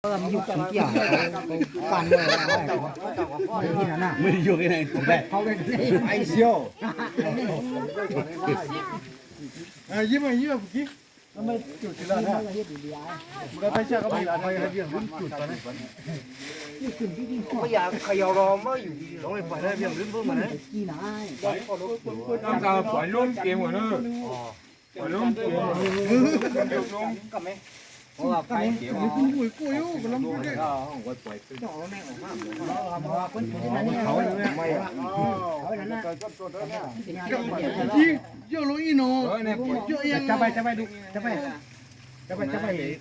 มันอยู่ขี้เกียจปั่นเลยที่นั่นน่ะไม่อยู่ที่ไหนผมแบบเขาเป็นไอเชียวยิ้มยิ้มกิ๊กแล้วไม่จุดทีละนะมันก็ไปเชื่อก็ไม่ละไปเรื่องจุดตอนนี้ไม่อยากขยารอมาอยู่ต้องไปได้เรื่องลื่นเพิ่มมาเนี่ยกี่นายต้องการปล่อยล้มเกมหมดเลยปล่อยล้มเกมล้มกับไหมเพราะว่าไปเกี่ยวกับกุ้ยก็ล้มกุ้ยได้ของวัดปล่อยจ่อแม่ออกมาเขาไม่เขานั่นนะที่เยอะเลยเนาะเยอะยังจะไปดูจะไป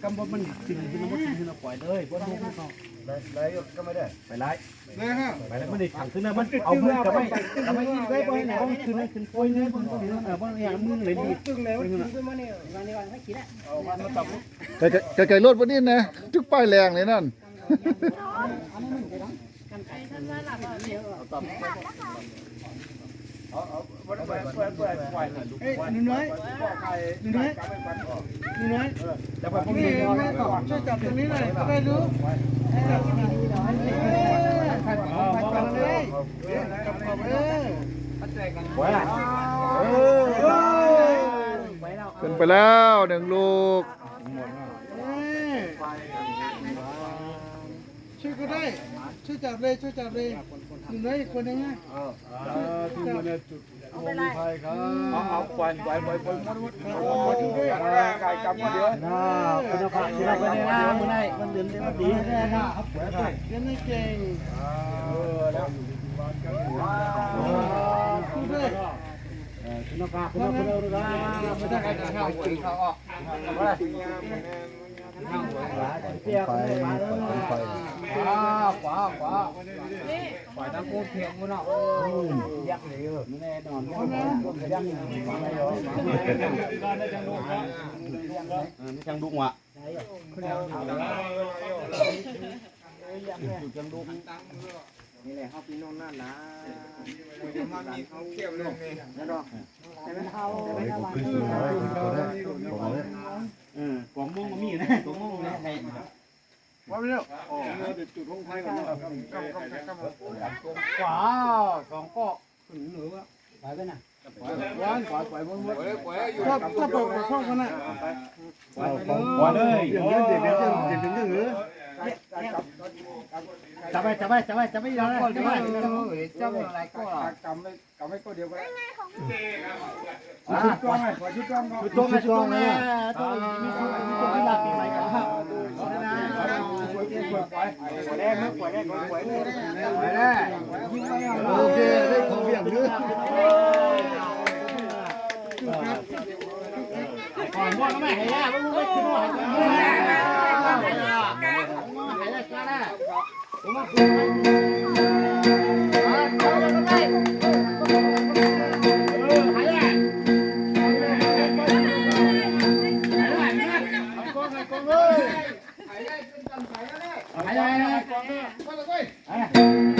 กำบมันสิ่งที่มันสิ่งที่เราปล่อยเลยเพราะลูกมันไล่ก็ไม่ได้ไปไล่เลยฮะไปแล้วมันได้ขังขึ้นนะมันเอามือกับไม่ได้ไปไหนมันขึ้นปล่อยเลยมันก็บางอย่างมือเลยดีตึงแล้วขึ้นมาเนี่ยวันนี้วันให้กินเอาวันมาตับไก่รถวันนี้นะจุกป้ายแรงเลยนั่นเฮ้ยหนูน้อยจะไปพวกนี้ช่วยจับตรงนี้หน่อยก็ได้รู้ขึ้นไปแล้วหนึ่งลูกช่วยก็ได้ช่วยจับเลยหนูน้อยอีกคนนึงนะที่มันจุดเอาไปเลยเอาปล่อยไก่กำมาเดี๋ยวคุณภาพคุณภาพเป็นยังไงมันได้มันเดือนมันดีแน่นะเล่นไม่เก่งคุณด้วยคุณภาพคุณภาพไม่ได้เข้าออกเปียกเลยมาเลยขวาฝ่ายตั้งโคตรเพียงมันอ่ะยักษ์เลยไม่แน่นอนยักษ์ไม่จังดุงว่ะนี่แหละเขาพี่น้องนั่นนะมันมีเขาเกี่ยวเรื่องนี้นั่นหรอแต่ไม่เข้ากล่องม่วงมันมีนะกล่องม่วงนะใครว่าไม่เนาะจุดลงไทยก่อนขวาสองก็ขึ้นหรือว่าไปไปน่ะวันขวาไปบนถ้าเปิดช่องขนาดขวาเลยเดี๋ยวหรือจับไปแล้วจับอะไรก็กำไม่ก็เดียวกันชุดกล้องเลยต้องมีหลักอะไรกันครับโอเคได้ของเบี่ยงเยอะก่อนว่าก็ไม่ให้ยากไม่คิดว่าให้ยาก